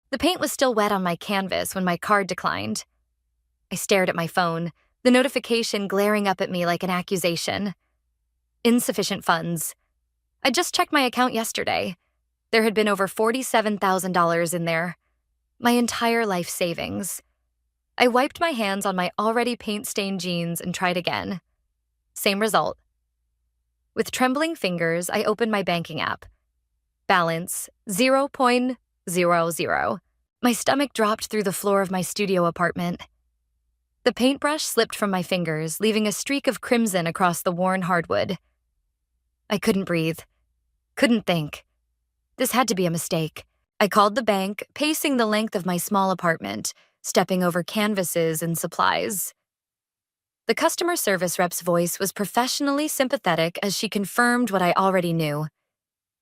The paint was still wet on my canvas when my card declined. I stared at my phone, the notification glaring up at me like an accusation. Insufficient funds. I just checked my account yesterday. There had been over $47,000 in there. My entire life savings. I wiped my hands on my already paint-stained jeans and tried again. Same result. With trembling fingers, I opened my banking app. Balance, 0.00. My stomach dropped through the floor of my studio apartment. The paintbrush slipped from my fingers, leaving a streak of crimson across the worn hardwood. I couldn't breathe. Couldn't think. This had to be a mistake. I called the bank, pacing the length of my small apartment, stepping over canvases and supplies. The customer service rep's voice was professionally sympathetic as she confirmed what I already knew.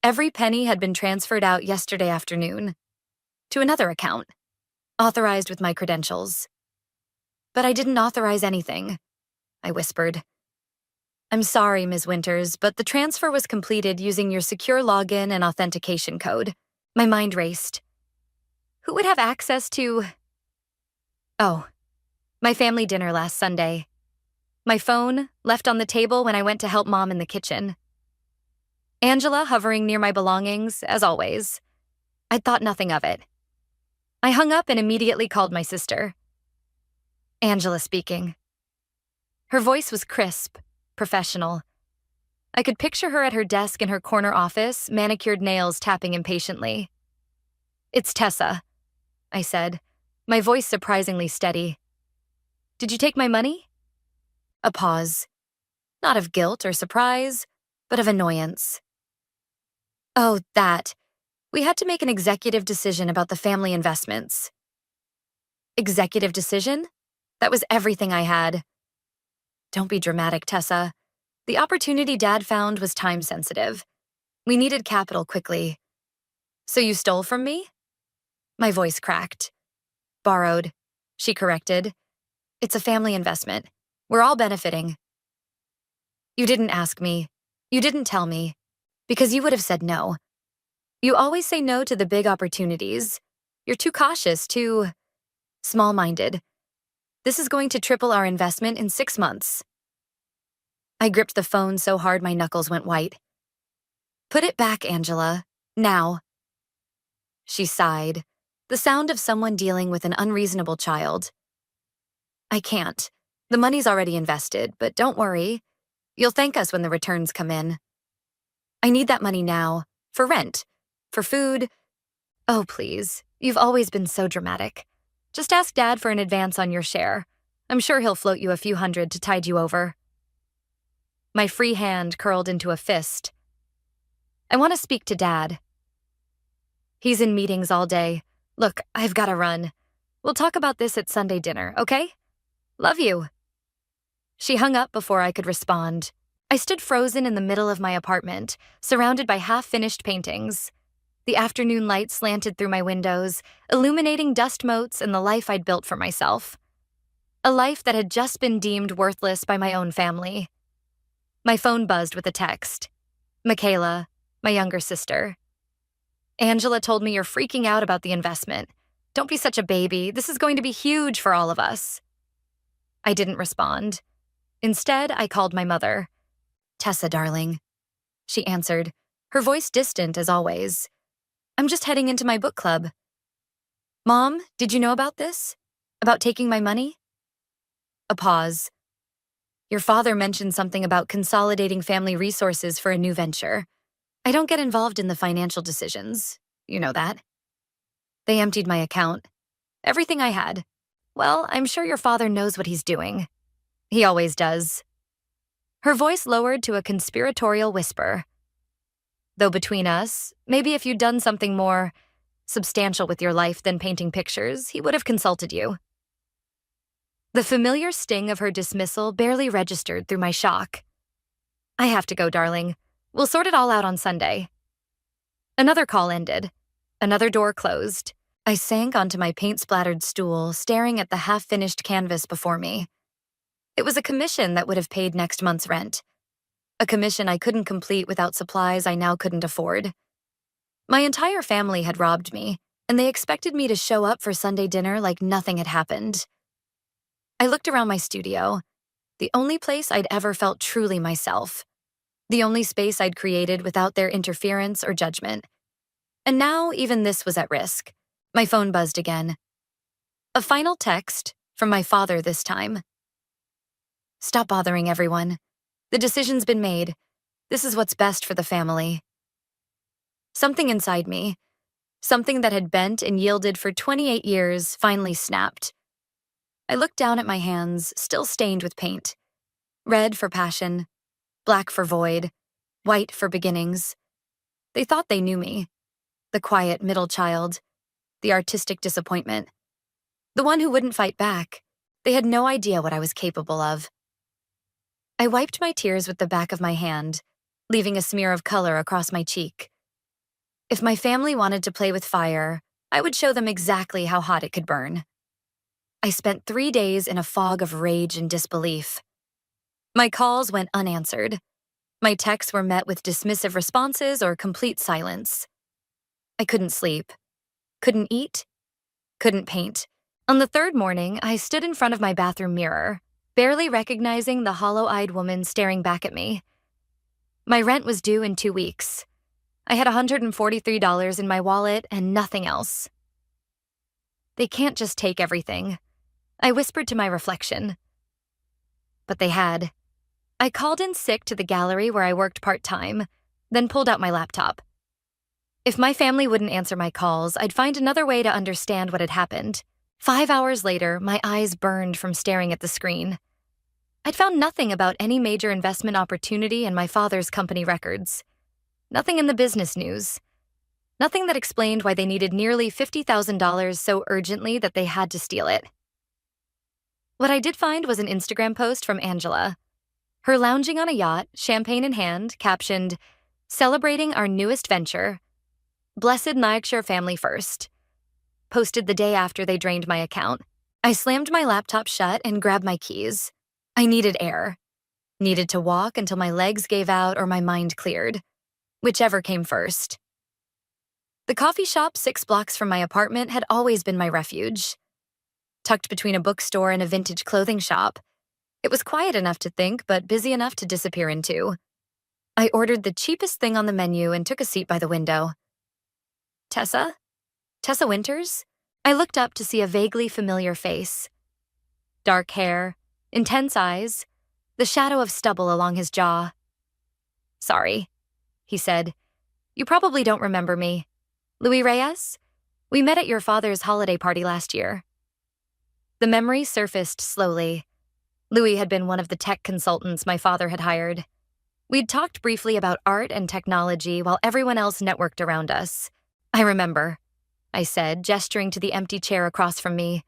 Every penny had been transferred out yesterday afternoon. To another account, authorized with my credentials. But I didn't authorize anything, I whispered. I'm sorry, Ms. Winters, but the transfer was completed using your secure login and authentication code. My mind raced. Who would have access to... Oh, my family dinner last Sunday. My phone, left on the table when I went to help Mom in the kitchen. Angela hovering near my belongings, as always. I'd thought nothing of it. I hung up and immediately called my sister. Angela speaking. Her voice was crisp, professional. I could picture her at her desk in her corner office, manicured nails tapping impatiently. It's Tessa, I said, my voice surprisingly steady. Did you take my money? A pause. Not of guilt or surprise, but of annoyance. Oh, that. We had to make an executive decision about the family investments. Executive decision? That was everything I had. Don't be dramatic, Tessa. The opportunity Dad found was time-sensitive. We needed capital quickly. So you stole from me? My voice cracked. Borrowed, she corrected. It's a family investment. We're all benefiting. You didn't ask me. You didn't tell me. Because you would have said no. You always say no to the big opportunities. You're too cautious, too small-minded. This is going to triple our investment in 6 months. I gripped the phone so hard my knuckles went white. Put it back, Angela. Now. She sighed, the sound of someone dealing with an unreasonable child. I can't. The money's already invested, but don't worry. You'll thank us when the returns come in. I need that money now. For rent. For food. Oh, please. You've always been so dramatic. Just ask Dad for an advance on your share. I'm sure he'll float you a few hundred to tide you over. My free hand curled into a fist. I want to speak to Dad. He's in meetings all day. Look, I've got to run. We'll talk about this at Sunday dinner, okay? Love you. She hung up before I could respond. I stood frozen in the middle of my apartment, surrounded by half-finished paintings. The afternoon light slanted through my windows, illuminating dust motes and the life I'd built for myself. A life that had just been deemed worthless by my own family. My phone buzzed with a text. Michaela, my younger sister. Angela told me you're freaking out about the investment. Don't be such a baby. This is going to be huge for all of us. I didn't respond. Instead, I called my mother. Tessa, darling. She answered, her voice distant as always. I'm just heading into my book club. Mom, did you know about this? About taking my money? A pause. Your father mentioned something about consolidating family resources for a new venture. I don't get involved in the financial decisions. You know that. They emptied my account. Everything I had. Well, I'm sure your father knows what he's doing. He always does. Her voice lowered to a conspiratorial whisper. Though between us, maybe if you'd done something more substantial with your life than painting pictures, he would have consulted you. The familiar sting of her dismissal barely registered through my shock. I have to go, darling. We'll sort it all out on Sunday. Another call ended. Another door closed. I sank onto my paint-splattered stool, staring at the half-finished canvas before me. It was a commission that would have paid next month's rent. A commission I couldn't complete without supplies I now couldn't afford. My entire family had robbed me. and they expected me to show up for Sunday dinner like nothing had happened. I looked around my studio, the only place I'd ever felt truly myself, the only space I'd created without their interference or judgment. And now even this was at risk. My phone buzzed again. A final text, from my father this time. "Stop bothering everyone. The decision's been made. This is what's best for the family." Something inside me, something that had bent and yielded for 28 years, finally snapped. I looked down at my hands, still stained with paint. Red for passion, black for void, white for beginnings. They thought they knew me. The quiet middle child, the artistic disappointment, the one who wouldn't fight back. They had no idea what I was capable of. I wiped my tears with the back of my hand, leaving a smear of color across my cheek. If my family wanted to play with fire, I would show them exactly how hot it could burn. I spent 3 days in a fog of rage and disbelief. My calls went unanswered. My texts were met with dismissive responses or complete silence. I couldn't sleep, couldn't eat, couldn't paint. On the third morning, I stood in front of my bathroom mirror, barely recognizing the hollow-eyed woman staring back at me. My rent was due in 2 weeks. I had $143 in my wallet and nothing else. They can't just take everything, I whispered to my reflection. But they had. I called in sick to the gallery where I worked part-time, then pulled out my laptop. If my family wouldn't answer my calls, I'd find another way to understand what had happened. 5 hours later, my eyes burned from staring at the screen. I'd found nothing about any major investment opportunity in my father's company records. Nothing in the business news. Nothing that explained why they needed nearly $50,000 so urgently that they had to steal it. What I did find was an Instagram post from Angela. Her lounging on a yacht, champagne in hand, captioned, "Celebrating our newest venture. Blessed Nyackshire family first." Posted the day after they drained my account. I slammed my laptop shut and grabbed my keys. I needed air. Needed to walk until my legs gave out or my mind cleared. Whichever came first. The coffee shop 6 blocks from my apartment had always been my refuge. Tucked between a bookstore and a vintage clothing shop, it was quiet enough to think, but busy enough to disappear into. I ordered the cheapest thing on the menu and took a seat by the window. Tessa? Tessa Winters? I looked up to see a vaguely familiar face. Dark hair, intense eyes, the shadow of stubble along his jaw. "Sorry," he said. "You probably don't remember me. Louis Reyes? We met at your father's holiday party last year." The memory surfaced slowly. Louis had been one of the tech consultants my father had hired. We'd talked briefly about art and technology while everyone else networked around us. "I remember," I said, gesturing to the empty chair across from me.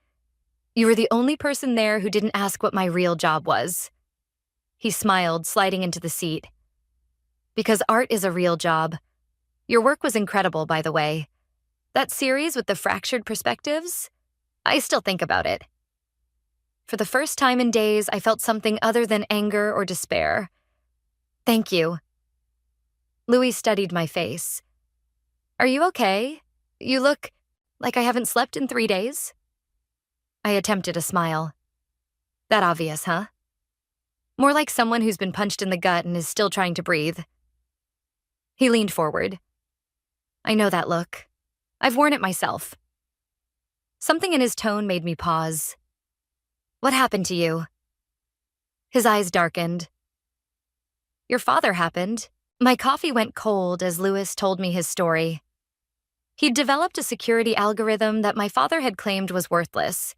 "You were the only person there who didn't ask what my real job was." He smiled, sliding into the seat. "Because art is a real job. Your work was incredible, by the way. That series with the fractured perspectives? I still think about it." For the first time in days, I felt something other than anger or despair. "Thank you." Louis studied my face. "Are you okay? You look like I haven't slept in 3 days." I attempted a smile. "That obvious, huh?" "More like someone who's been punched in the gut and is still trying to breathe." He leaned forward. "I know that look. I've worn it myself." Something in his tone made me pause. "What happened to you?" His eyes darkened. "Your father happened." My coffee went cold as Louis told me his story. He'd developed a security algorithm that my father had claimed was worthless,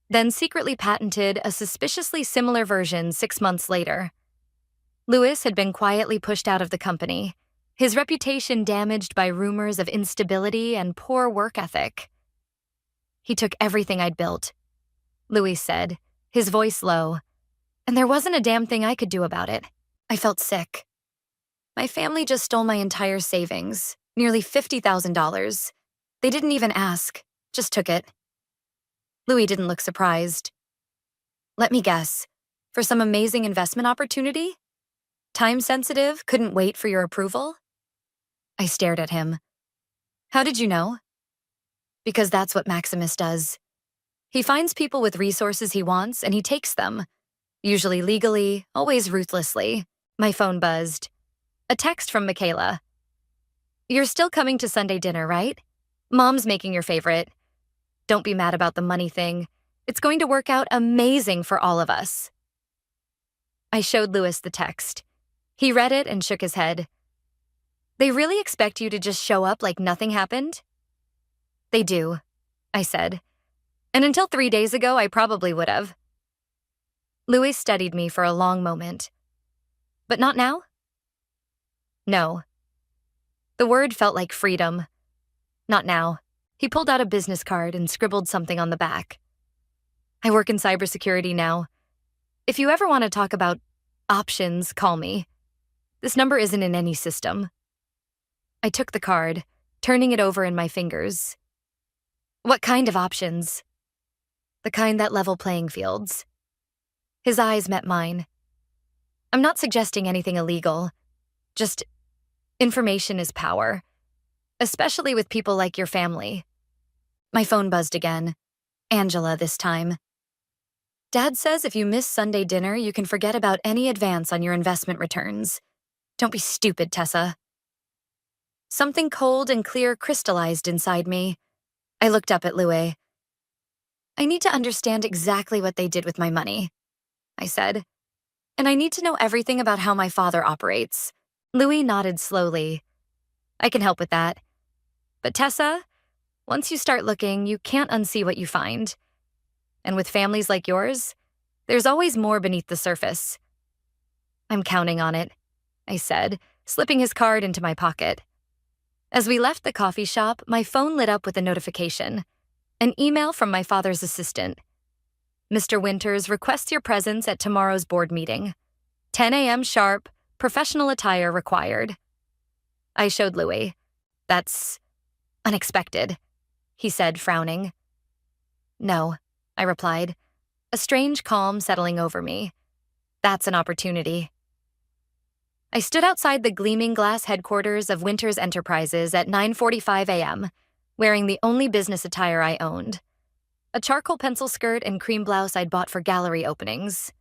then secretly patented a suspiciously similar version 6 months later. Louis had been quietly pushed out of the company, his reputation damaged by rumors of instability and poor work ethic. "He took everything I'd built," Louis said, his voice low, "and there wasn't a damn thing I could do about it." I felt sick. My family just stole my entire savings, nearly $50,000. They didn't even ask, just took it. Louis didn't look surprised. "Let me guess, for some amazing investment opportunity? Time-sensitive, couldn't wait for your approval?" I stared at him. "How did you know?" Because that's what Maximus does. He finds people with resources he wants and he takes them. Usually legally, always ruthlessly. My phone buzzed. A text from Michaela. "You're still coming to Sunday dinner, right? Mom's making your favorite. Don't be mad about the money thing. It's going to work out amazing for all of us." I showed Louis the text. He read it and shook his head. "They really expect you to just show up like nothing happened?" "They do," I said. "And until 3 days ago, I probably would have." Louis studied me for a long moment. "But not now?" "No." The word felt like freedom. "Not now." He pulled out a business card and scribbled something on the back. "I work in cybersecurity now. If you ever want to talk about options, call me. This number isn't in any system." I took the card, turning it over in my fingers. "What kind of options?" "The kind that level playing fields." His eyes met mine. "I'm not suggesting anything illegal. Just information is power, especially with people like your family." My phone buzzed again. Angela this time. "Dad says if you miss Sunday dinner, you can forget about any advance on your investment returns. Don't be stupid, Tessa." Something cold and clear crystallized inside me. I looked up at Louis. "I need to understand exactly what they did with my money," I said. "And I need to know everything about how my father operates." Louis nodded slowly. "I can help with that. But Tessa, once you start looking, you can't unsee what you find. And with families like yours, there's always more beneath the surface." "I'm counting on it," I said, slipping his card into my pocket. As we left the coffee shop, my phone lit up with a notification. An email from my father's assistant. "Mr. Winters requests your presence at tomorrow's board meeting. 10 a.m. sharp, professional attire required." I showed Louis. "That's unexpected," he said, frowning. "No," I replied, a strange calm settling over me. "That's an opportunity." I stood outside the gleaming glass headquarters of Winters Enterprises at 9:45 a.m., wearing the only business attire I owned. A charcoal pencil skirt and cream blouse I'd bought for gallery openings.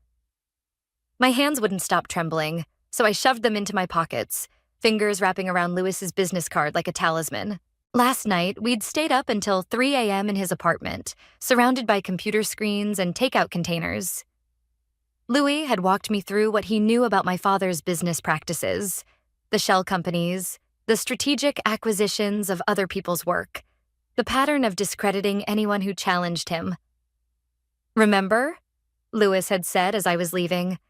My hands wouldn't stop trembling, so I shoved them into my pockets, fingers wrapping around Louis's business card like a talisman. Last night, we'd stayed up until 3 a.m. in his apartment, surrounded by computer screens and takeout containers. Louis had walked me through what he knew about my father's business practices, the shell companies, the strategic acquisitions of other people's work, the pattern of discrediting anyone who challenged him. "Remember?" Louis had said as I was leaving.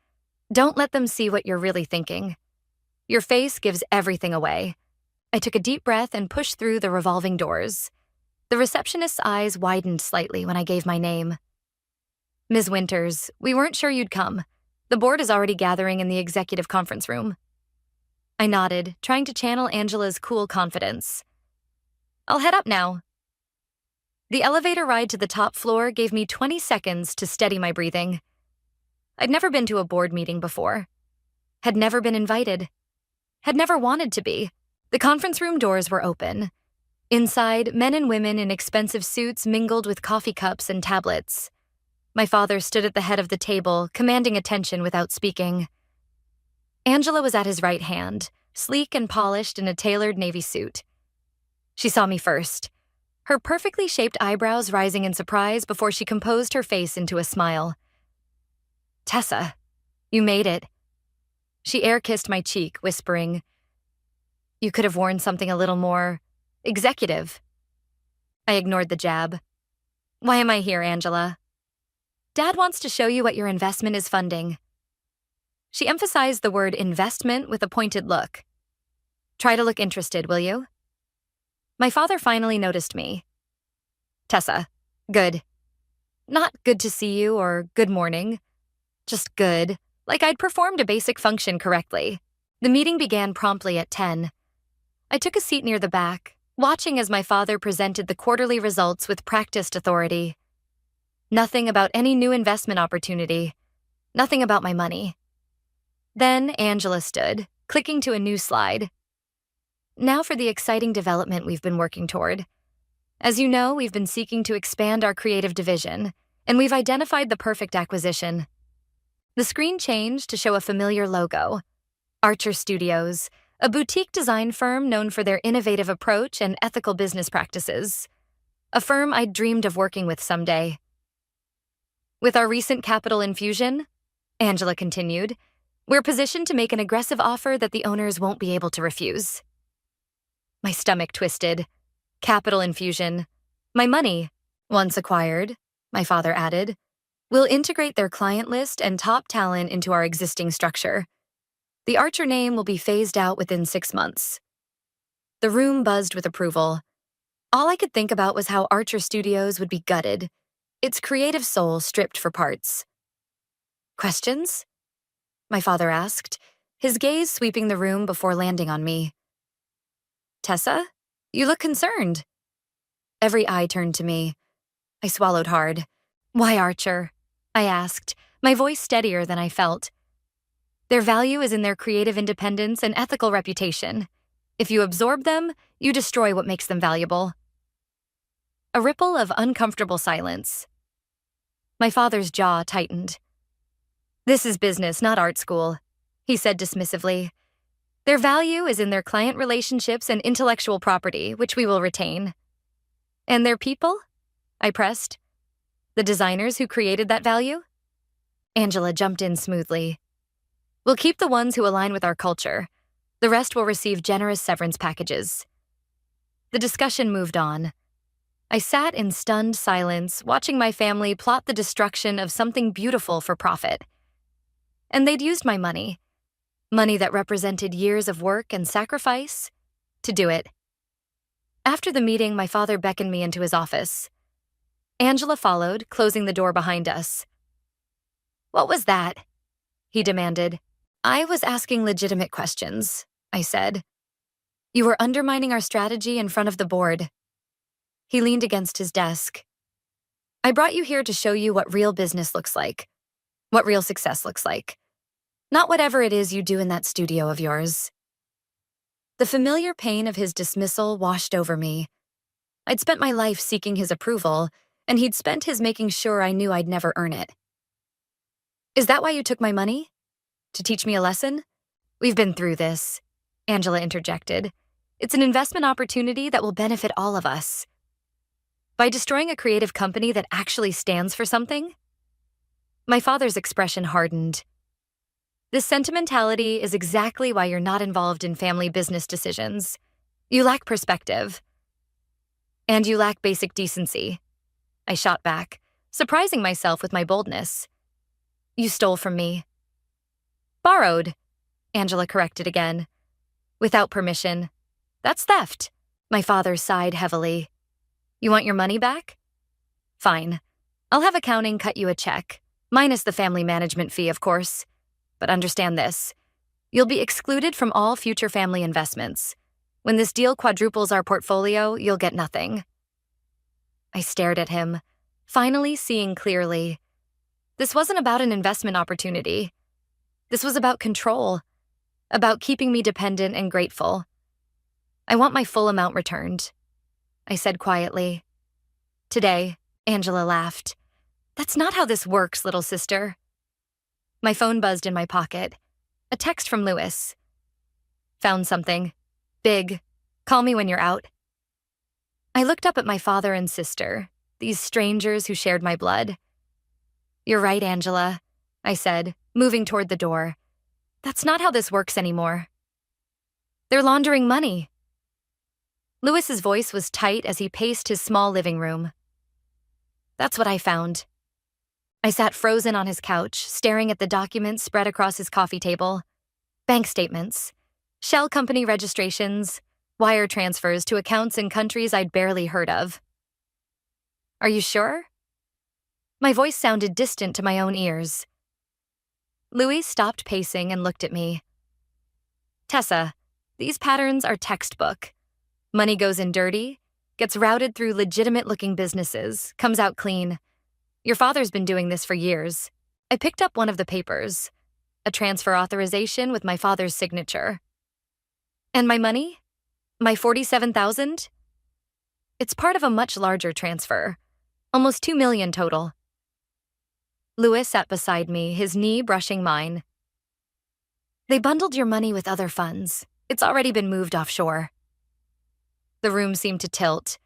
"Don't let them see what you're really thinking. Your face gives everything away." I took a deep breath and pushed through the revolving doors. The receptionist's eyes widened slightly when I gave my name. "Ms. Winters, we weren't sure you'd come. The board is already gathering in the executive conference room." I nodded, trying to channel Angela's cool confidence. "I'll head up now." The elevator ride to the top floor gave me 20 seconds to steady my breathing. I'd never been to a board meeting before. Had never been invited. Had never wanted to be. The conference room doors were open. Inside, men and women in expensive suits mingled with coffee cups and tablets. My father stood at the head of the table, commanding attention without speaking. Angela was at his right hand, sleek and polished in a tailored navy suit. She saw me first, her perfectly shaped eyebrows rising in surprise before she composed her face into a smile. "Tessa, you made it." She air-kissed my cheek, whispering, "You could have worn something a little more executive." I ignored the jab. "Why am I here, Angela?" "Dad wants to show you what your investment is funding." She emphasized the word investment with a pointed look. "Try to look interested, will you?" My father finally noticed me. "Tessa, good. Not good to see you or good morning. Just good, like I'd performed a basic function correctly." The meeting began promptly at 10. I took a seat near the back, watching as my father presented the quarterly results with practiced authority. Nothing about any new investment opportunity. Nothing about my money. Then Angela stood, clicking to a new slide. "Now for the exciting development we've been working toward. As you know, we've been seeking to expand our creative division, and we've identified the perfect acquisition. The screen changed to show a familiar logo, Archer Studios, a boutique design firm known for their innovative approach and ethical business practices. A firm I'd dreamed of working with someday. With our recent capital infusion, Angela continued, we're positioned to make an aggressive offer that the owners won't be able to refuse. My stomach twisted. Capital infusion. My money, once acquired, my father added, will integrate their client list and top talent into our existing structure. The Archer name will be phased out within 6 months. The room buzzed with approval. All I could think about was how Archer Studios would be gutted, its creative soul stripped for parts. Questions? My father asked, his gaze sweeping the room before landing on me. Tessa, you look concerned. Every eye turned to me. I swallowed hard. Why Archer? I asked, my voice steadier than I felt. Their value is in their creative independence and ethical reputation. If you absorb them, you destroy what makes them valuable. A ripple of uncomfortable silence. My father's jaw tightened. This is business, not art school, he said dismissively. Their value is in their client relationships and intellectual property, which we will retain. And their people? I pressed. The designers who created that value? Angela jumped in smoothly. We'll keep the ones who align with our culture. The rest will receive generous severance packages. The discussion moved on. I sat in stunned silence, watching my family plot the destruction of something beautiful for profit. And they'd used my money that represented years of work and sacrifice, to do it. After the meeting, my father beckoned me into his office. Angela followed, closing the door behind us. What was that? He demanded. I was asking legitimate questions, I said. You were undermining our strategy in front of the board. He leaned against his desk. I brought you here to show you what real business looks like, what real success looks like. Not whatever it is you do in that studio of yours. The familiar pain of his dismissal washed over me. I'd spent my life seeking his approval, and he'd spent his making sure I knew I'd never earn it. Is that why you took my money? To teach me a lesson? We've been through this, Angela interjected. It's an investment opportunity that will benefit all of us. By destroying a creative company that actually stands for something? My father's expression hardened. This sentimentality is exactly why you're not involved in family business decisions. You lack perspective. And you lack basic decency. I shot back, surprising myself with my boldness. You stole from me. Borrowed, Angela corrected again. Without permission. That's theft. My father sighed heavily. You want your money back? Fine. I'll have accounting cut you a check, minus the family management fee, of course. But understand this. You'll be excluded from all future family investments. When this deal quadruples our portfolio, you'll get nothing. I stared at him, finally seeing clearly. This wasn't about an investment opportunity. This was about control, about keeping me dependent and grateful. I want my full amount returned, I said quietly. Today, Angela laughed. That's not how this works, little sister. My phone buzzed in my pocket. A text from Lewis. Found something. Big. Call me when you're out. I looked up at my father and sister, these strangers who shared my blood. You're right, Angela, I said, moving toward the door. That's not how this works anymore. They're laundering money. Lewis's voice was tight as he paced his small living room. That's what I found. I sat frozen on his couch, staring at the documents spread across his coffee table. Bank statements, shell company registrations, wire transfers to accounts in countries I'd barely heard of. Are you sure? My voice sounded distant to my own ears. Louis stopped pacing and looked at me. Tessa, these patterns are textbook. Money goes in dirty, gets routed through legitimate-looking businesses, comes out clean. Your father's been doing this for years. I picked up one of the papers, a transfer authorization with my father's signature. And my money? My $47,000? It's part of a much larger transfer. Almost 2 million total. Louis sat beside me, his knee brushing mine. They bundled your money with other funds. It's already been moved offshore. The room seemed to tilt.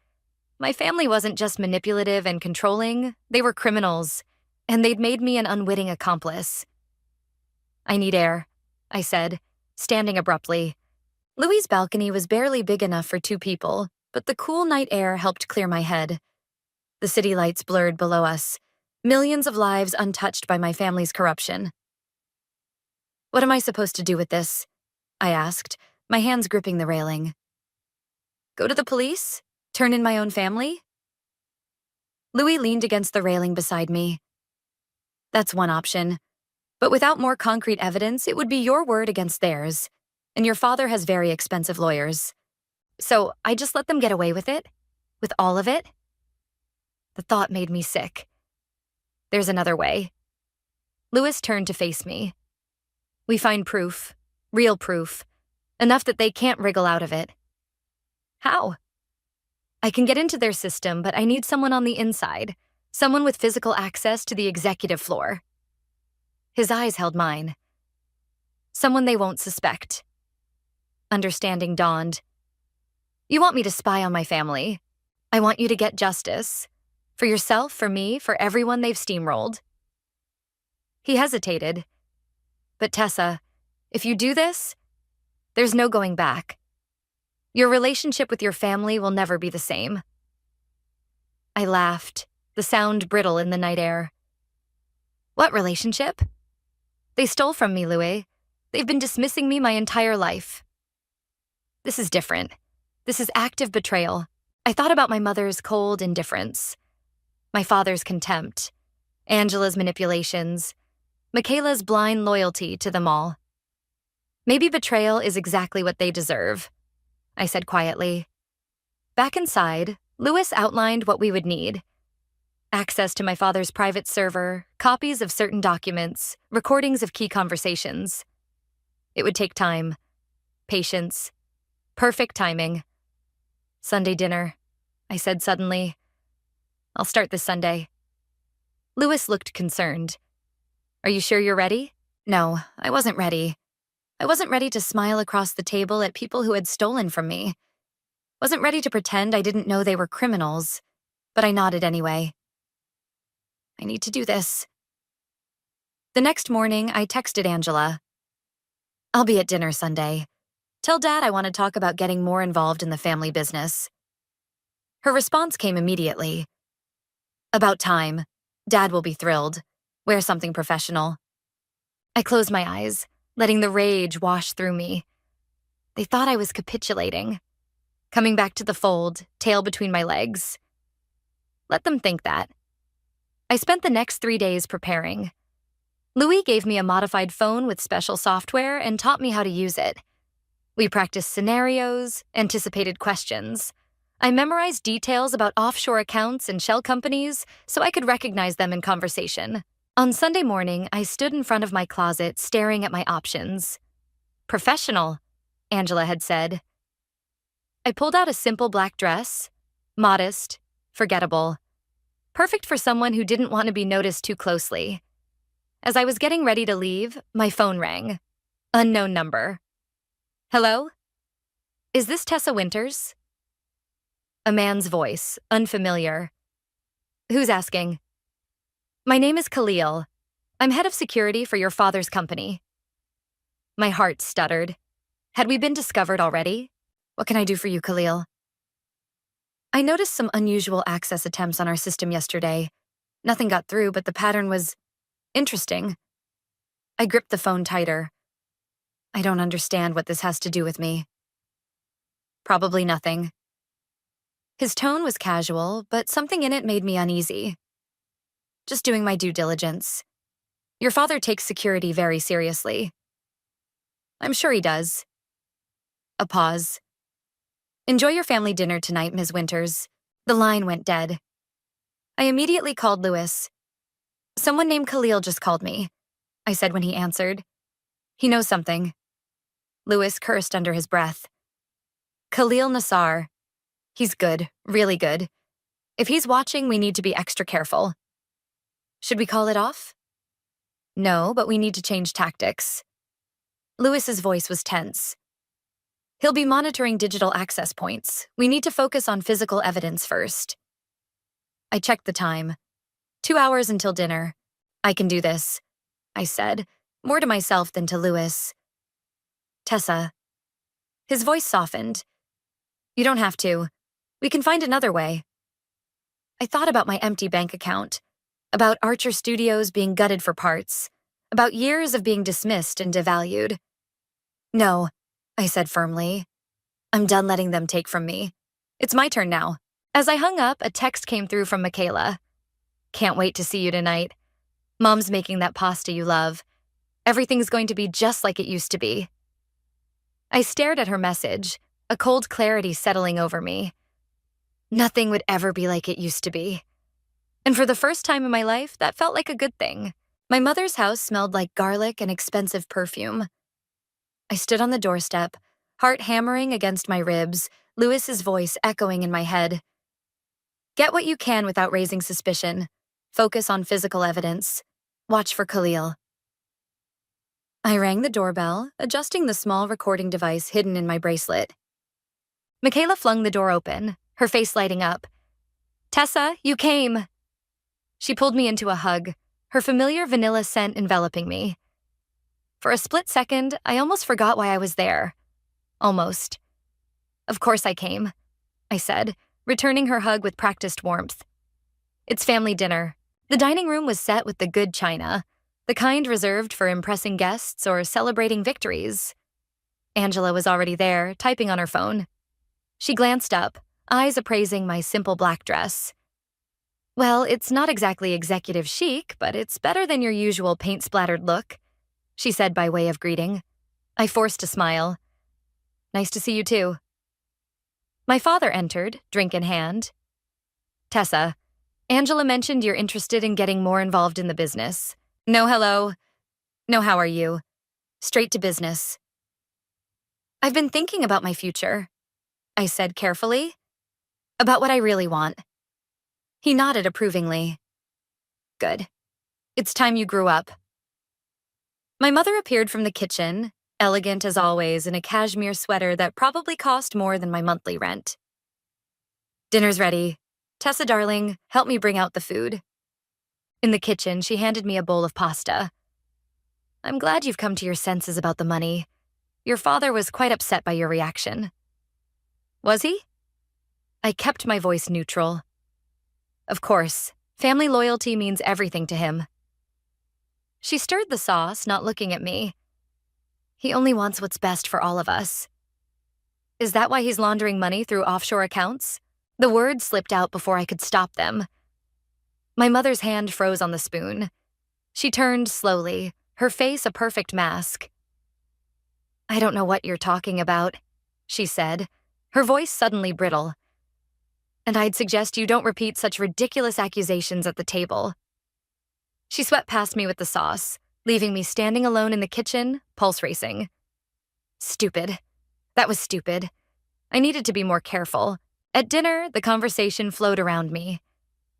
My family wasn't just manipulative and controlling, they were criminals, and they'd made me an unwitting accomplice. I need air, I said, standing abruptly. Louis's balcony was barely big enough for 2 people, but the cool night air helped clear my head. The city lights blurred below us, millions of lives untouched by my family's corruption. What am I supposed to do with this? I asked, my hands gripping the railing. Go to the police? Turn in my own family? Louis leaned against the railing beside me. That's one option. But without more concrete evidence, it would be your word against theirs. And your father has very expensive lawyers. So I just let them get away with it? With all of it? The thought made me sick. There's another way. Louis turned to face me. We find proof, real proof, enough that they can't wriggle out of it. How? I can get into their system, but I need someone on the inside, someone with physical access to the executive floor. His eyes held mine. Someone they won't suspect. Understanding dawned. You want me to spy on my family. I want you to get justice. For yourself, for me, for everyone they've steamrolled. He hesitated. But Tessa, if you do this, there's no going back. Your relationship with your family will never be the same. I laughed, the sound brittle in the night air. What relationship? They stole from me, Louis. They've been dismissing me my entire life. This is different. This is active betrayal. I thought about my mother's cold indifference, my father's contempt, Angela's manipulations, Michaela's blind loyalty to them all. Maybe betrayal is exactly what they deserve, I said quietly. Back inside, Louis outlined what we would need. Access to my father's private server, copies of certain documents, recordings of key conversations. It would take time, patience, perfect timing. Sunday dinner, I said suddenly. I'll start this Sunday. Louis looked concerned. Are you sure you're ready? No, I wasn't ready. I wasn't ready to smile across the table at people who had stolen from me. Wasn't ready to pretend I didn't know they were criminals, but I nodded anyway. I need to do this. The next morning, I texted Angela. I'll be at dinner Sunday. Tell Dad I want to talk about getting more involved in the family business. Her response came immediately. About time. Dad will be thrilled. Wear something professional. I closed my eyes, letting the rage wash through me. They thought I was capitulating. Coming back to the fold, tail between my legs. Let them think that. I spent the next 3 days preparing. Louis gave me a modified phone with special software and taught me how to use it. We practiced scenarios, anticipated questions. I memorized details about offshore accounts and shell companies so I could recognize them in conversation. On Sunday morning, I stood in front of my closet staring at my options. Professional, Angela had said. I pulled out a simple black dress, modest, forgettable. Perfect for someone who didn't want to be noticed too closely. As I was getting ready to leave, my phone rang. Unknown number. Hello? Is this Tessa Winters? A man's voice, unfamiliar. Who's asking? My name is Khalil. I'm head of security for your father's company. My heart stuttered. Had we been discovered already? What can I do for you, Khalil? I noticed some unusual access attempts on our system yesterday. Nothing got through, but the pattern was interesting. I gripped the phone tighter. I don't understand what this has to do with me. Probably nothing. His tone was casual, but something in it made me uneasy. Just doing my due diligence. Your father takes security very seriously. I'm sure he does. A pause. Enjoy your family dinner tonight, Ms. Winters. The line went dead. I immediately called Louis. Someone named Khalil just called me, I said when he answered. He knows something. Louis cursed under his breath. Khalil Nassar. He's good, really good. If he's watching, we need to be extra careful. Should we call it off? No, but we need to change tactics. Lewis's voice was tense. He'll be monitoring digital access points. We need to focus on physical evidence first. I checked the time. 2 hours until dinner. I can do this, I said, more to myself than to Lewis. Tessa. His voice softened. You don't have to. We can find another way. I thought about my empty bank account, about Archer Studios being gutted for parts, about years of being dismissed and devalued. No, I said firmly. I'm done letting them take from me. It's my turn now. As I hung up, a text came through from Michaela. Can't wait to see you tonight. Mom's making that pasta you love. Everything's going to be just like it used to be. I stared at her message, a cold clarity settling over me. Nothing would ever be like it used to be. And for the first time in my life, that felt like a good thing. My mother's house smelled like garlic and expensive perfume. I stood on the doorstep, heart hammering against my ribs, Lewis's voice echoing in my head. Get what you can without raising suspicion. Focus on physical evidence. Watch for Khalil. I rang the doorbell, adjusting the small recording device hidden in my bracelet. Michaela flung the door open, her face lighting up. Tessa, you came! She pulled me into a hug, her familiar vanilla scent enveloping me. For a split second, I almost forgot why I was there. Almost. Of course I came, I said, returning her hug with practiced warmth. It's family dinner. The dining room was set with the good china, the kind reserved for impressing guests or celebrating victories. Angela was already there, typing on her phone. She glanced up, eyes appraising my simple black dress. Well, it's not exactly executive chic, but it's better than your usual paint-splattered look, she said by way of greeting. I forced a smile. Nice to see you too. My father entered, drink in hand. Tessa, Angela mentioned you're interested in getting more involved in the business. No hello. No how are you. Straight to business. I've been thinking about my future, I said carefully. About what I really want. He nodded approvingly. Good. It's time you grew up. My mother appeared from the kitchen, elegant as always in a cashmere sweater that probably cost more than my monthly rent. Dinner's ready. Tessa, darling, help me bring out the food. In the kitchen, she handed me a bowl of pasta. I'm glad you've come to your senses about the money. Your father was quite upset by your reaction. Was he? I kept my voice neutral. Of course, family loyalty means everything to him. She stirred the sauce, not looking at me. He only wants what's best for all of us. Is that why he's laundering money through offshore accounts? The words slipped out before I could stop them. My mother's hand froze on the spoon. She turned slowly, her face a perfect mask. I don't know what you're talking about, she said, her voice suddenly brittle. And I'd suggest you don't repeat such ridiculous accusations at the table. She swept past me with the sauce, leaving me standing alone in the kitchen, pulse racing. Stupid. That was stupid. I needed to be more careful. At dinner, the conversation flowed around me.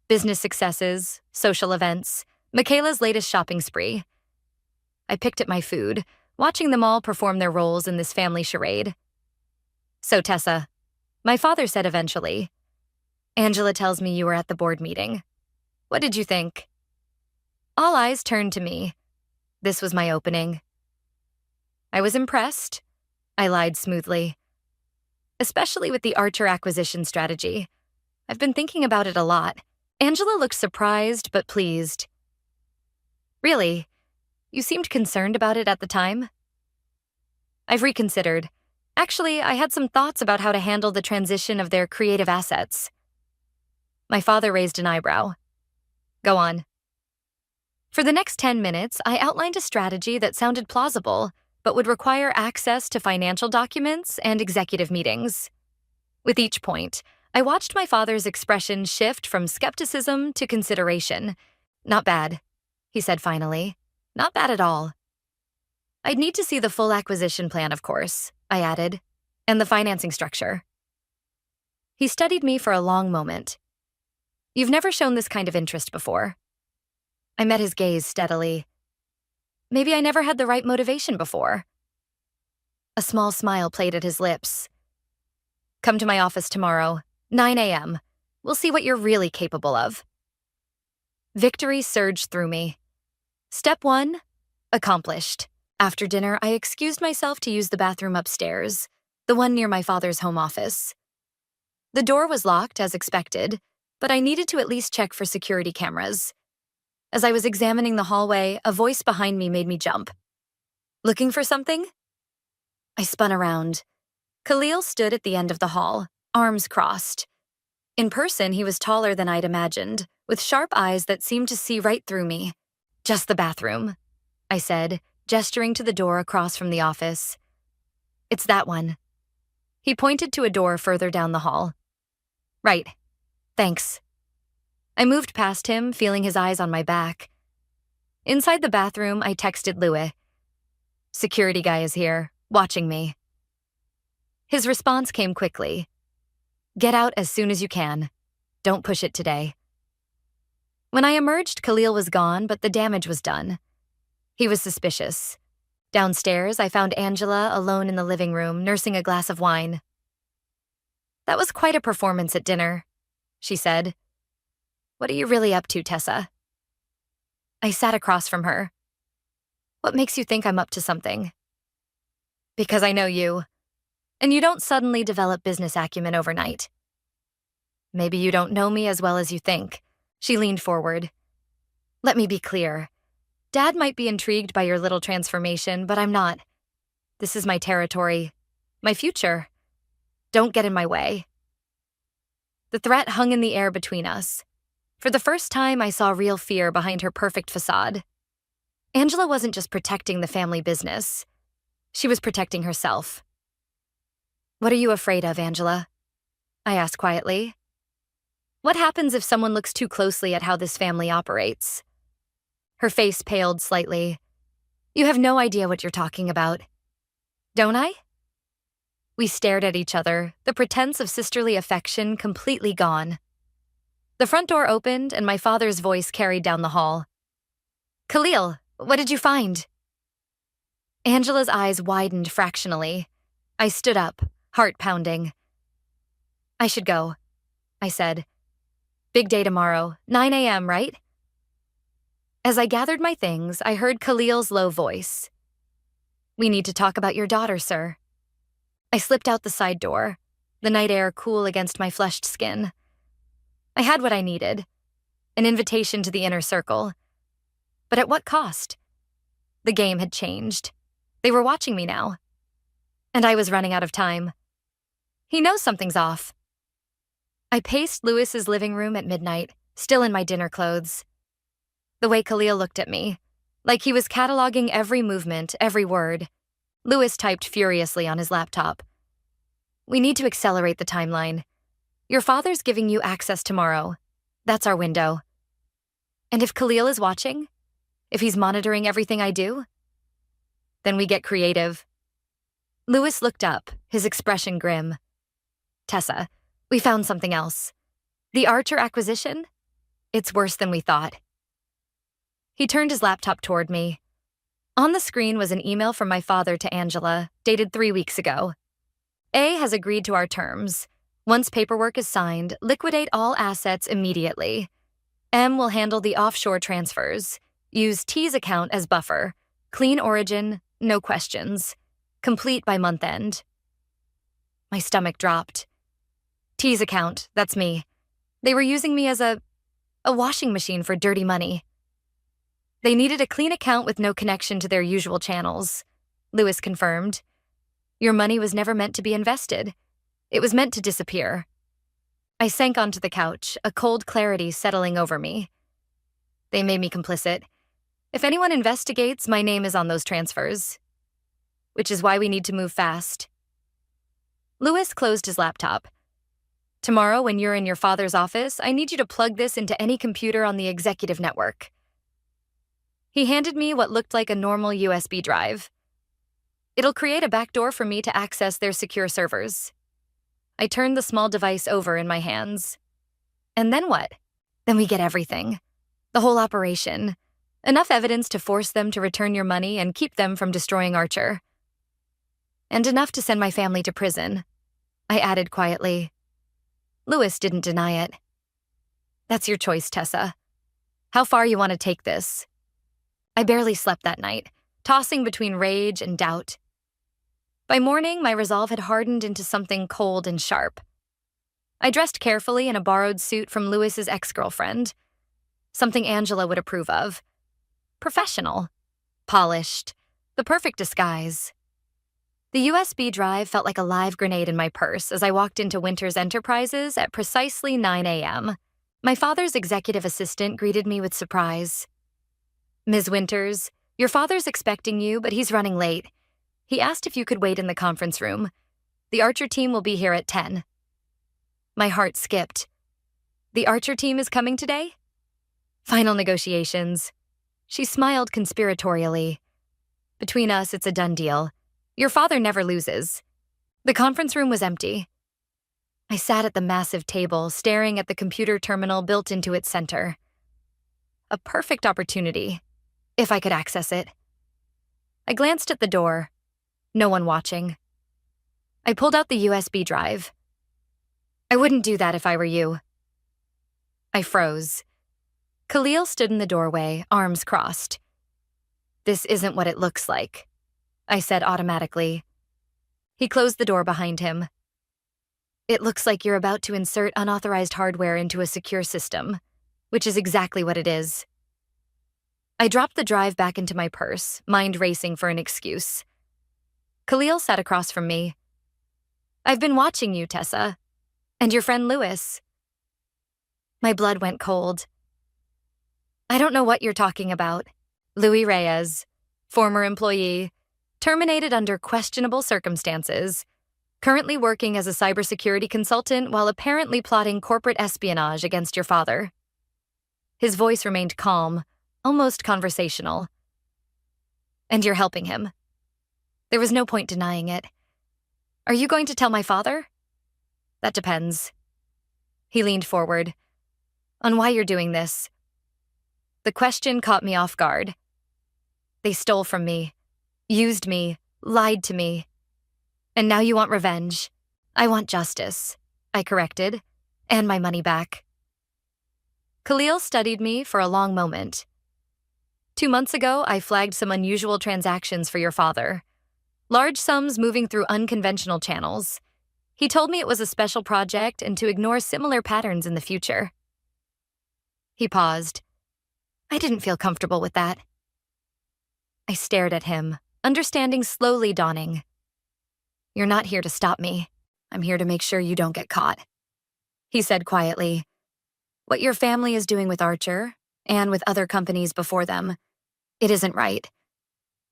Business successes, social events, Michaela's latest shopping spree. I picked at my food, watching them all perform their roles in this family charade. So, Tessa, my father said eventually, Angela tells me you were at the board meeting. What did you think? All eyes turned to me. This was my opening. I was impressed. I lied smoothly. Especially with the Archer acquisition strategy. I've been thinking about it a lot. Angela looked surprised but pleased. Really? You seemed concerned about it at the time? I've reconsidered. Actually, I had some thoughts about how to handle the transition of their creative assets. My father raised an eyebrow. Go on. For the next 10 minutes, I outlined a strategy that sounded plausible, but would require access to financial documents and executive meetings. With each point, I watched my father's expression shift from skepticism to consideration. Not bad, he said finally. Not bad at all. I'd need to see the full acquisition plan, of course, I added, and the financing structure. He studied me for a long moment. "You've never shown this kind of interest before." I met his gaze steadily. Maybe I never had the right motivation before. A small smile played at his lips. "Come to my office tomorrow, 9 a.m. We'll see what you're really capable of." Victory surged through me. Step 1, accomplished. After dinner, I excused myself to use the bathroom upstairs, the one near my father's home office. The door was locked, as expected, but I needed to at least check for security cameras. As I was examining the hallway, a voice behind me made me jump. "Looking for something?" I spun around. Khalil stood at the end of the hall, arms crossed. In person, he was taller than I'd imagined, with sharp eyes that seemed to see right through me. "Just the bathroom," I said, gesturing to the door across from the office. "It's that one." He pointed to a door further down the hall. "Right. Thanks." I moved past him, feeling his eyes on my back. Inside the bathroom, I texted Louis. "Security guy is here, watching me." His response came quickly. "Get out as soon as you can. Don't push it today." When I emerged, Khalil was gone, but the damage was done. He was suspicious. Downstairs, I found Angela alone in the living room, nursing a glass of wine. "That was quite a performance at dinner," she said. "What are you really up to, Tessa?" I sat across from her. "What makes you think I'm up to something?" "Because I know you. And you don't suddenly develop business acumen overnight." "Maybe you don't know me as well as you think." She leaned forward. "Let me be clear. Dad might be intrigued by your little transformation, but I'm not. This is my territory, my future. Don't get in my way." The threat hung in the air between us. For the first time, I saw real fear behind her perfect facade. Angela wasn't just protecting the family business. She was protecting herself. "What are you afraid of, Angela?" I asked quietly. "What happens if someone looks too closely at how this family operates?" Her face paled slightly. "You have no idea what you're talking about." "Don't I?" We stared at each other, the pretense of sisterly affection completely gone. The front door opened, and my father's voice carried down the hall. "Khalil, what did you find?" Angela's eyes widened fractionally. I stood up, heart pounding. "I should go," I said. "Big day tomorrow, 9 a.m., right?" As I gathered my things, I heard Khalil's low voice. "We need to talk about your daughter, sir." I slipped out the side door, the night air cool against my flushed skin. I had what I needed, an invitation to the inner circle. But at what cost? The game had changed. They were watching me now. And I was running out of time. He knows something's off. I paced Louis's living room at midnight, still in my dinner clothes. The way Khalil looked at me, like he was cataloging every movement, every word. Louis typed furiously on his laptop. "We need to accelerate the timeline. Your father's giving you access tomorrow. That's our window. And if Khalil is watching, if he's monitoring everything I do, then we get creative." Louis looked up, his expression grim. "Tessa, we found something else. The Archer acquisition? It's worse than we thought." He turned his laptop toward me. On the screen was an email from my father to Angela, dated 3 weeks ago. "A has agreed to our terms. Once paperwork is signed, liquidate all assets immediately. M will handle the offshore transfers. Use T's account as buffer. Clean origin, no questions. Complete by month end." My stomach dropped. T's account, that's me. They were using me as a washing machine for dirty money. They needed a clean account with no connection to their usual channels. Louis confirmed. "Your money was never meant to be invested. It was meant to disappear." I sank onto the couch, a cold clarity settling over me. They made me complicit. If anyone investigates, my name is on those transfers. Which is why we need to move fast. Louis closed his laptop. "Tomorrow, when you're in your father's office, I need you to plug this into any computer on the executive network." He handed me what looked like a normal USB drive. "It'll create a backdoor for me to access their secure servers." I turned the small device over in my hands. And then what? Then we get everything. The whole operation. Enough evidence to force them to return your money and keep them from destroying Archer. And enough to send my family to prison, I added quietly. Lewis didn't deny it. That's your choice, Tessa. How far you want to take this? I barely slept that night, tossing between rage and doubt. By morning, my resolve had hardened into something cold and sharp. I dressed carefully in a borrowed suit from Lewis's ex-girlfriend, something Angela would approve of. Professional, polished, the perfect disguise. The USB drive felt like a live grenade in my purse as I walked into Winters Enterprises at precisely 9 a.m. My father's executive assistant greeted me with surprise. Ms. Winters, your father's expecting you, but he's running late. He asked if you could wait in the conference room. The Archer team will be here at 10. My heart skipped. The Archer team is coming today? Final negotiations. She smiled conspiratorially. Between us, it's a done deal. Your father never loses. The conference room was empty. I sat at the massive table, staring at the computer terminal built into its center. A perfect opportunity, if I could access it. I glanced at the door. No one watching. I pulled out the USB drive. I wouldn't do that if I were you. I froze. Khalil stood in the doorway, arms crossed. This isn't what it looks like, I said automatically. He closed the door behind him. It looks like you're about to insert unauthorized hardware into a secure system, which is exactly what it is. I dropped the drive back into my purse, mind racing for an excuse. Khalil sat across from me. I've been watching you, Tessa. And your friend Lewis. My blood went cold. I don't know what you're talking about. Louis Reyes, former employee, terminated under questionable circumstances, currently working as a cybersecurity consultant while apparently plotting corporate espionage against your father. His voice remained calm, almost conversational. And you're helping him. There was no point denying it. Are you going to tell my father? That depends. He leaned forward. On why you're doing this. The question caught me off guard. They stole from me, used me, lied to me. And now you want revenge. I want justice, I corrected, and my money back. Khalil studied me for a long moment. 2 months ago, I flagged some unusual transactions for your father. Large sums moving through unconventional channels. He told me it was a special project and to ignore similar patterns in the future. He paused. I didn't feel comfortable with that. I stared at him, understanding slowly dawning. You're not here to stop me. I'm here to make sure you don't get caught. He said quietly. What your family is doing with Archer, and with other companies before them, it isn't right.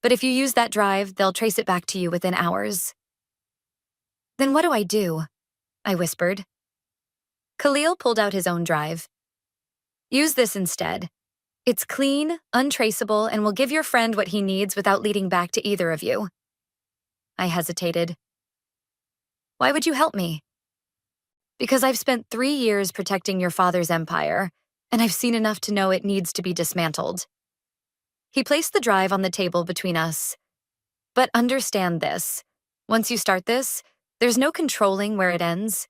But if you use that drive, they'll trace it back to you within hours. Then what do I do? I whispered. Khalil pulled out his own drive. Use this instead. It's clean, untraceable, and will give your friend what he needs without leading back to either of you. I hesitated. Why would you help me? Because I've spent 3 years protecting your father's empire, and I've seen enough to know it needs to be dismantled. He placed the drive on the table between us. But understand this. Once you start this, there's no controlling where it ends.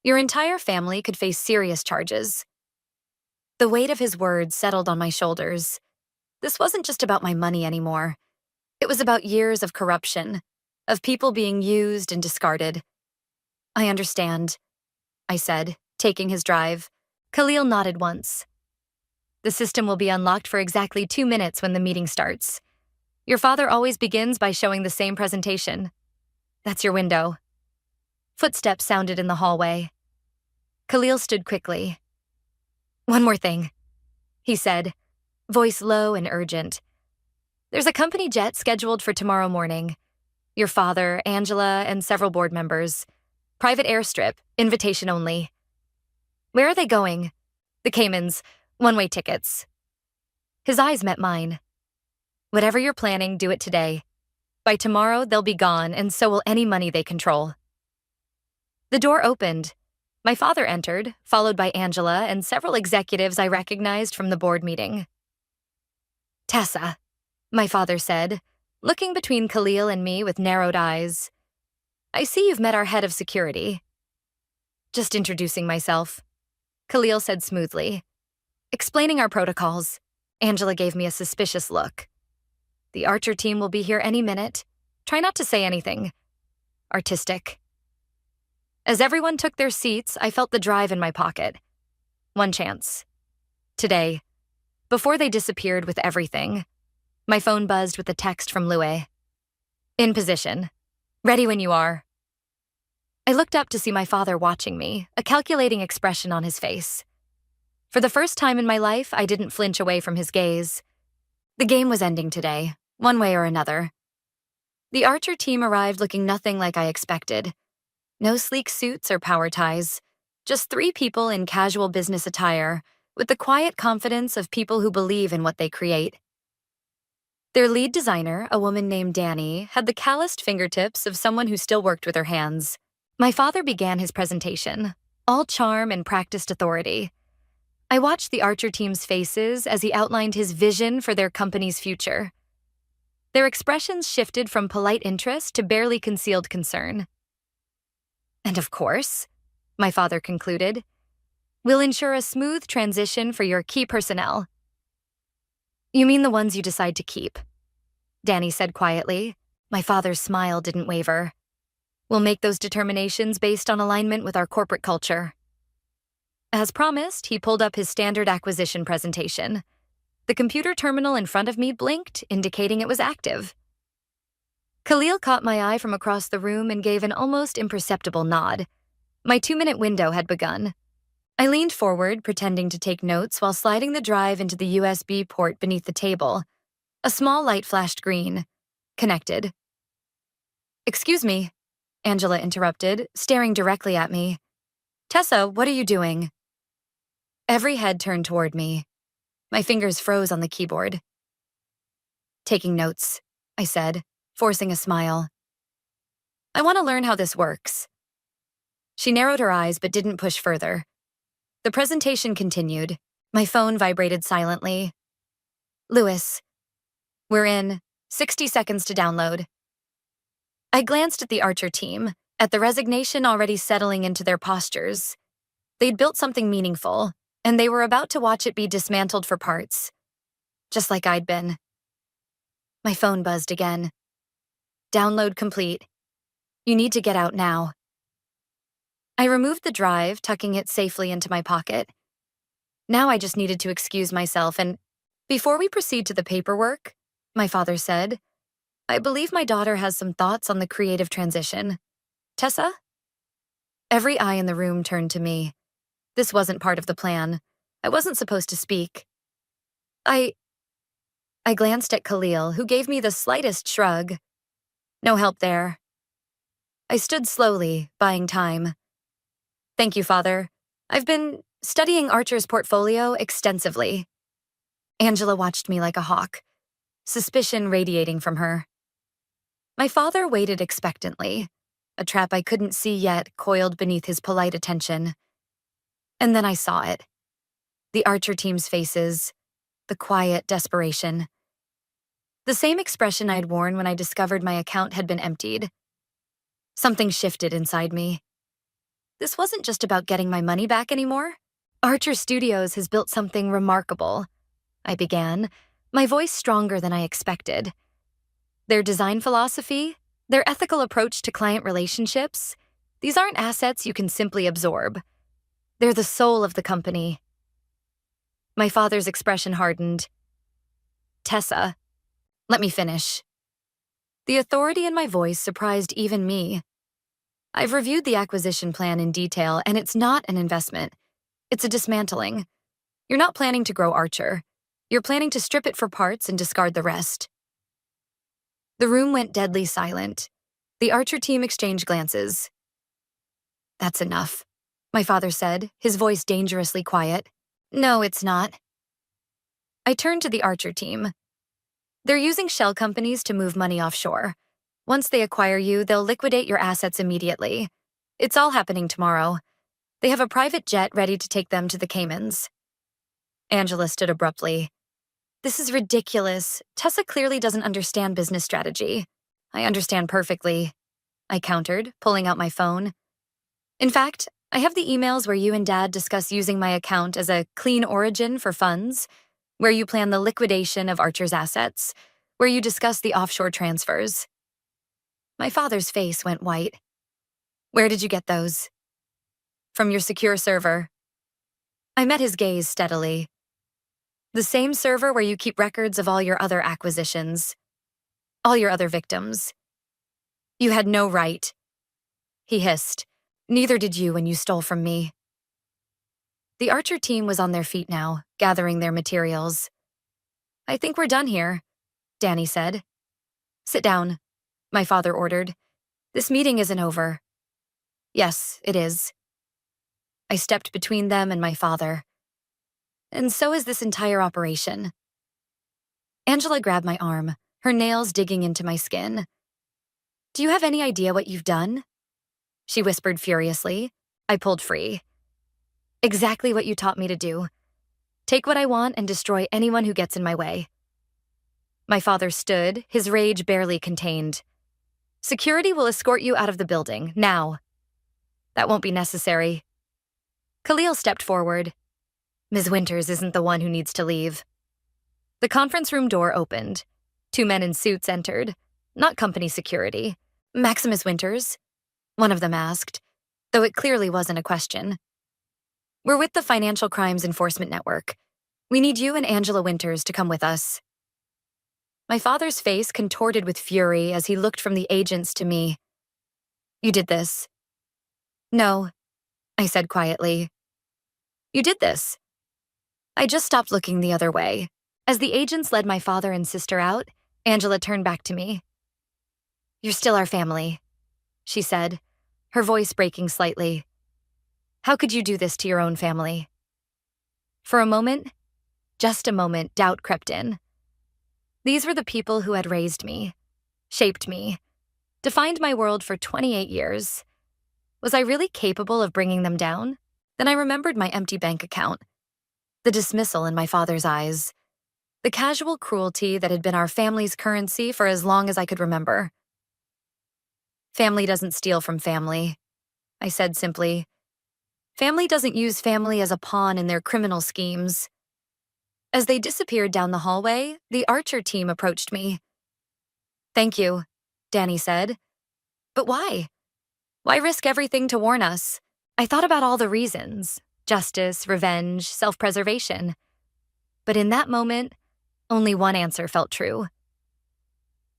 Your entire family could face serious charges. The weight of his words settled on my shoulders. This wasn't just about my money anymore. It was about years of corruption, of people being used and discarded. I understand, I said, taking his drive. Khalil nodded once. The system will be unlocked for exactly 2 minutes when the meeting starts. Your father always begins by showing the same presentation. That's your window. Footsteps sounded in the hallway. Khalil stood quickly. One more thing, he said, voice low and urgent. There's a company jet scheduled for tomorrow morning. Your father, Angela, and several board members. Private airstrip, invitation only. Where are they going? The Caymans, one-way tickets. His eyes met mine. Whatever you're planning, do it today. By tomorrow, they'll be gone, and so will any money they control. The door opened. My father entered, followed by Angela and several executives I recognized from the board meeting. "Tessa," my father said, looking between Khalil and me with narrowed eyes. "I see you've met our head of security." "Just introducing myself," Khalil said smoothly. "Explaining our protocols." Angela gave me a suspicious look. "The Archer team will be here any minute. Try not to say anything artistic." As everyone took their seats, I felt the drive in my pocket. One chance. Today. Before they disappeared with everything, my phone buzzed with a text from Louis. "In position. Ready when you are." I looked up to see my father watching me, a calculating expression on his face. For the first time in my life, I didn't flinch away from his gaze. The game was ending today, one way or another. The Archer team arrived looking nothing like I expected. No sleek suits or power ties, just 3 people in casual business attire, with the quiet confidence of people who believe in what they create. Their lead designer, a woman named Danny, had the calloused fingertips of someone who still worked with her hands. My father began his presentation, all charm and practiced authority. I watched the Archer team's faces as he outlined his vision for their company's future. Their expressions shifted from polite interest to barely concealed concern. "And of course," my father concluded, "we'll ensure a smooth transition for your key personnel." "You mean the ones you decide to keep?" Danny said quietly. My father's smile didn't waver. "We'll make those determinations based on alignment with our corporate culture." As promised, he pulled up his standard acquisition presentation. The computer terminal in front of me blinked, indicating it was active. Khalil caught my eye from across the room and gave an almost imperceptible nod. My 2-minute window had begun. I leaned forward, pretending to take notes while sliding the drive into the USB port beneath the table. A small light flashed green. Connected. "Excuse me," Angela interrupted, staring directly at me. "Tessa, what are you doing?" Every head turned toward me. My fingers froze on the keyboard. "Taking notes," I said, forcing a smile. "I want to learn how this works." She narrowed her eyes but didn't push further. The presentation continued. My phone vibrated silently. "Louis, we're in 60 seconds to download." I glanced at the Archer team, at the resignation already settling into their postures. They'd built something meaningful, and they were about to watch it be dismantled for parts. Just like I'd been. My phone buzzed again. "Download complete. You need to get out now." I removed the drive, tucking it safely into my pocket. Now I just needed to excuse myself and, "Before we proceed to the paperwork," my father said, "I believe my daughter has some thoughts on the creative transition. Tessa?" Every eye in the room turned to me. This wasn't part of the plan. I wasn't supposed to speak. I glanced at Khalil, who gave me the slightest shrug. No help there. I stood slowly, buying time. "Thank you, Father. I've been studying Archer's portfolio extensively." Angela watched me like a hawk, suspicion radiating from her. My father waited expectantly, a trap I couldn't see yet coiled beneath his polite attention. And then I saw it. The Archer team's faces, the quiet desperation. The same expression I'd worn when I discovered my account had been emptied. Something shifted inside me. This wasn't just about getting my money back anymore. Archer Studios has built something remarkable, I began, my voice stronger than I expected. Their design philosophy, their ethical approach to client relationships, these aren't assets you can simply absorb. They're the soul of the company. My father's expression hardened. "Tessa, let me finish." The authority in my voice surprised even me. "I've reviewed the acquisition plan in detail, and it's not an investment. It's a dismantling. You're not planning to grow Archer. You're planning to strip it for parts and discard the rest." The room went deadly silent. The Archer team exchanged glances. "That's enough," my father said, his voice dangerously quiet. "No, it's not." I turned to the Archer team. "They're using shell companies to move money offshore. Once they acquire you, they'll liquidate your assets immediately. It's all happening tomorrow. They have a private jet ready to take them to the Caymans. Angela stood abruptly. This is ridiculous. Tessa clearly doesn't understand business strategy. I understand perfectly, I countered, pulling out my phone. In fact, I have the emails where you and Dad discuss using my account as a clean origin for funds, where you plan the liquidation of Archer's assets, where you discuss the offshore transfers. My father's face went white. Where did you get those? From your secure server. I met his gaze steadily. The same server where you keep records of all your other acquisitions, all your other victims. You had no right. He hissed. Neither did you when you stole from me. The Archer team was on their feet now, gathering their materials. I think we're done here, Danny said. Sit down, my father ordered. This meeting isn't over. Yes, it is. I stepped between them and my father. And so is this entire operation. Angela grabbed my arm, her nails digging into my skin. Do you have any idea what you've done? She whispered furiously. I pulled free. Exactly what you taught me to do. Take what I want and destroy anyone who gets in my way. My father stood, his rage barely contained. Security will escort you out of the building, now. That won't be necessary. Khalil stepped forward. Ms. Winters isn't the one who needs to leave. The conference room door opened. 2 men in suits entered, not company security. Maximus Winters? One of them asked, though it clearly wasn't a question. We're with the Financial Crimes Enforcement Network. We need you and Angela Winters to come with us. My father's face contorted with fury as he looked from the agents to me. You did this. No, I said quietly. You did this. I just stopped looking the other way. As the agents led my father and sister out, Angela turned back to me. You're still our family, she said, her voice breaking slightly. How could you do this to your own family? For a moment, just a moment, doubt crept in. These were the people who had raised me, shaped me, defined my world for 28 years. Was I really capable of bringing them down? Then I remembered my empty bank account, the dismissal in my father's eyes, the casual cruelty that had been our family's currency for as long as I could remember. Family doesn't steal from family, I said simply. Family doesn't use family as a pawn in their criminal schemes. As they disappeared down the hallway, the Archer team approached me. Thank you, Danny said. But why? Why risk everything to warn us? I thought about all the reasons: justice, revenge, self-preservation. But in that moment, only one answer felt true.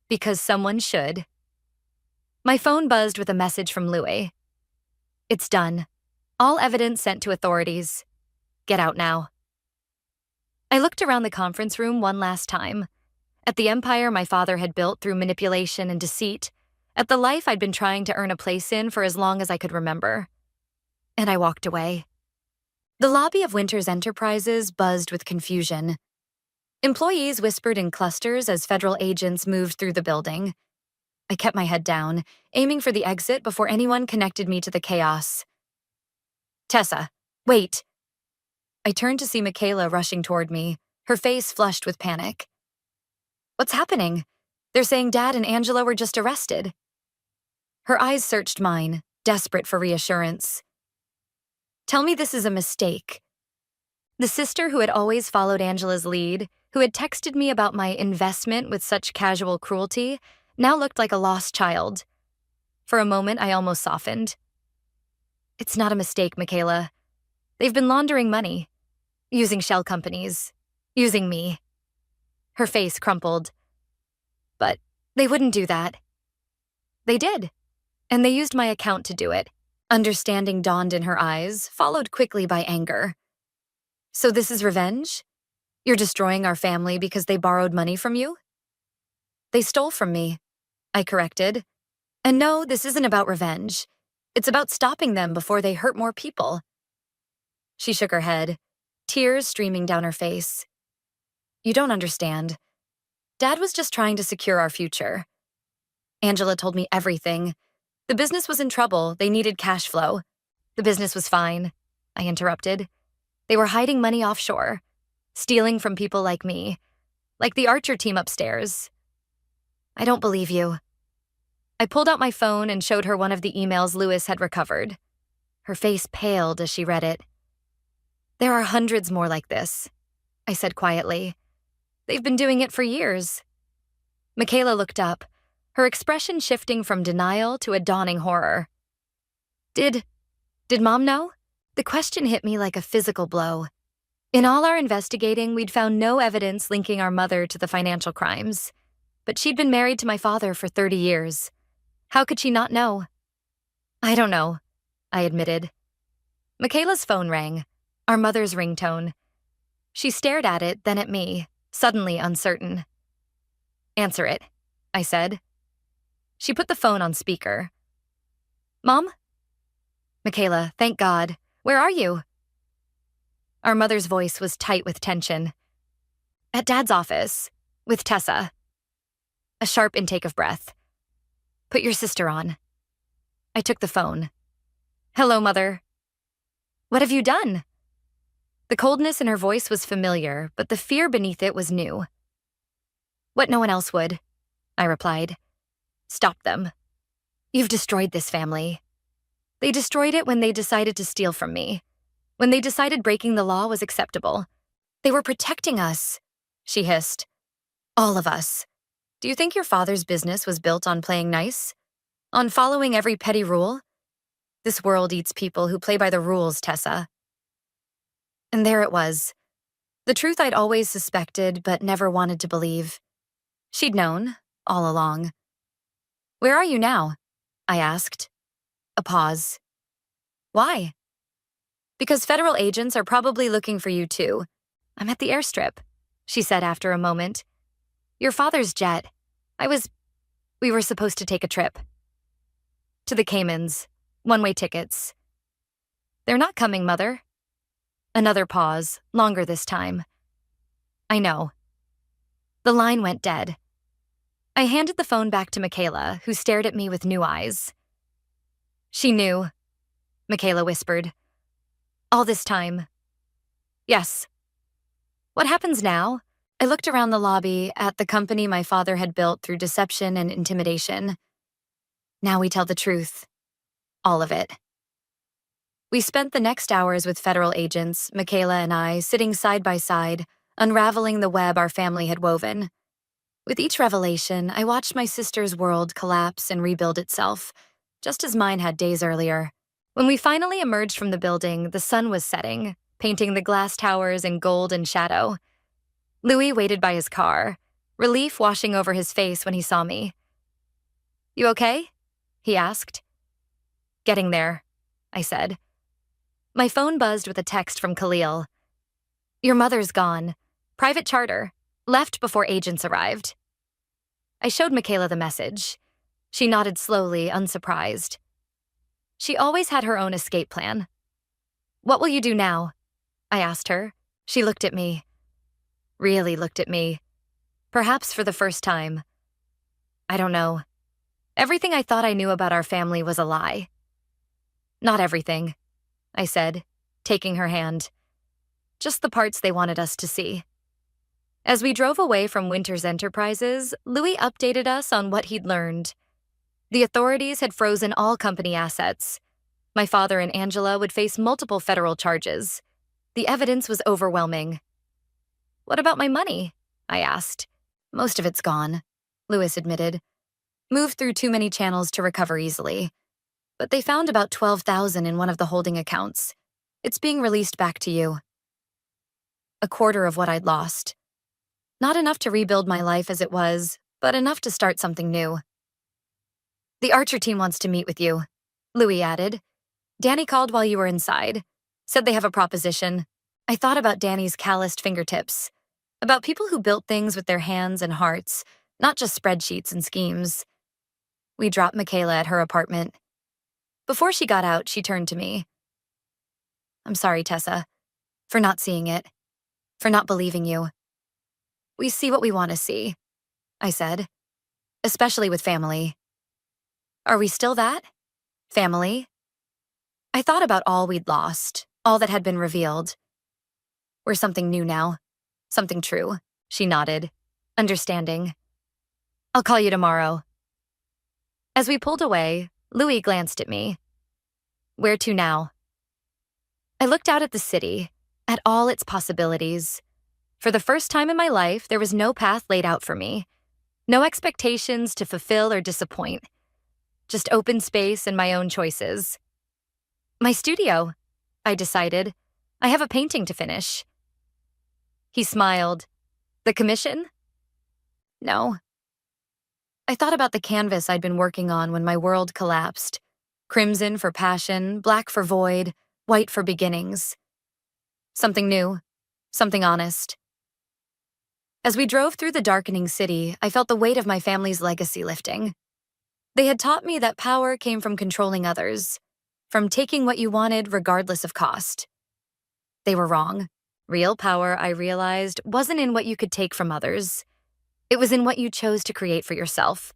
Because someone should. My phone buzzed with a message from Louis. It's done. All evidence sent to authorities. Get out now. I looked around the conference room one last time, at the empire my father had built through manipulation and deceit, at the life I'd been trying to earn a place in for as long as I could remember. And I walked away. The lobby of Winters Enterprises buzzed with confusion. Employees whispered in clusters as federal agents moved through the building. I kept my head down, aiming for the exit before anyone connected me to the chaos. Tessa, wait. I turned to see Michaela rushing toward me, her face flushed with panic. What's happening? They're saying Dad and Angela were just arrested. Her eyes searched mine, desperate for reassurance. Tell me this is a mistake. The sister who had always followed Angela's lead, who had texted me about my investment with such casual cruelty, now looked like a lost child. For a moment, I almost softened. It's not a mistake, Michaela. They've been laundering money, using shell companies, using me. Her face crumpled. But they wouldn't do that. They did, and they used my account to do it. Understanding dawned in her eyes, followed quickly by anger. So this is revenge? You're destroying our family because they borrowed money from you? They stole from me, I corrected. And no, this isn't about revenge. It's about stopping them before they hurt more people. She shook her head, tears streaming down her face. You don't understand. Dad was just trying to secure our future. Angela told me everything. The business was in trouble. They needed cash flow. The business was fine, I interrupted. They were hiding money offshore, stealing from people like me, like the Archer team upstairs. I don't believe you. I pulled out my phone and showed her one of the emails Lewis had recovered. Her face paled as she read it. There are hundreds more like this, I said quietly. They've been doing it for years. Michaela looked up, her expression shifting from denial to a dawning horror. Did Mom know? The question hit me like a physical blow. In all our investigating, we'd found no evidence linking our mother to the financial crimes. But she'd been married to my father for 30 years. How could she not know? I don't know, I admitted. Michaela's phone rang, our mother's ringtone. She stared at it, then at me, suddenly uncertain. Answer it, I said. She put the phone on speaker. Mom? Michaela, thank God. Where are you? Our mother's voice was tight with tension. At Dad's office, with Tessa. A sharp intake of breath. Put your sister on. I took the phone. Hello, Mother. What have you done? The coldness in her voice was familiar, but the fear beneath it was new. What no one else would, I replied. Stop them. You've destroyed this family. They destroyed it when they decided to steal from me, when they decided breaking the law was acceptable. They were protecting us, she hissed. All of us. Do you think your father's business was built on playing nice? On following every petty rule? This world eats people who play by the rules, Tessa. And there it was. The truth I'd always suspected but never wanted to believe. She'd known, all along. Where are you now? I asked. A pause. Why? Because federal agents are probably looking for you too. I'm at the airstrip, she said after a moment. Your father's jet. We were supposed to take a trip. To the Caymans. One-way tickets. They're not coming, Mother. Another pause, longer this time. I know. The line went dead. I handed the phone back to Michaela, who stared at me with new eyes. She knew, Michaela whispered. All this time. Yes. What happens now? I looked around the lobby at the company my father had built through deception and intimidation. Now we tell the truth. All of it. We spent the next hours with federal agents, Michaela and I, sitting side by side, unraveling the web our family had woven. With each revelation, I watched my sister's world collapse and rebuild itself, just as mine had days earlier. When we finally emerged from the building, the sun was setting, painting the glass towers in gold and shadow. Louis waited by his car, relief washing over his face when he saw me. You okay? He asked. Getting there, I said. My phone buzzed with a text from Khalil. Your mother's gone. Private charter. Left before agents arrived. I showed Michaela the message. She nodded slowly, unsurprised. She always had her own escape plan. What will you do now? I asked her. She looked at me. Really looked at me. Perhaps for the first time. I don't know. Everything I thought I knew about our family was a lie. Not everything, I said, taking her hand. Just the parts they wanted us to see. As we drove away from Winters Enterprises, Louis updated us on what he'd learned. The authorities had frozen all company assets. My father and Angela would face multiple federal charges. The evidence was overwhelming. What about my money? I asked. Most of it's gone, Louis admitted. Moved through too many channels to recover easily. But they found about $12,000 in one of the holding accounts. It's being released back to you. A quarter of what I'd lost. Not enough to rebuild my life as it was, but enough to start something new. The Archer team wants to meet with you, Louis added. Danny called while you were inside. Said they have a proposition. I thought about Danny's calloused fingertips. About people who built things with their hands and hearts, not just spreadsheets and schemes. We dropped Michaela at her apartment. Before she got out, she turned to me. I'm sorry, Tessa, for not seeing it, for not believing you. We see what we want to see, I said, especially with family. Are we still that? Family. I thought about all we'd lost, all that had been revealed. We're something new now. Something true. She nodded, understanding. I'll call you tomorrow. As we pulled away, Louis glanced at me. Where to now? I looked out at the city, at all its possibilities. For the first time in my life, there was no path laid out for me. No expectations to fulfill or disappoint. Just open space and my own choices. My studio, I decided. I have a painting to finish. He smiled. The commission? No. I thought about the canvas I'd been working on when my world collapsed. Crimson for passion, black for void, white for beginnings. Something new, something honest. As we drove through the darkening city, I felt the weight of my family's legacy lifting. They had taught me that power came from controlling others, from taking what you wanted regardless of cost. They were wrong. Real power, I realized, wasn't in what you could take from others. It was in what you chose to create for yourself.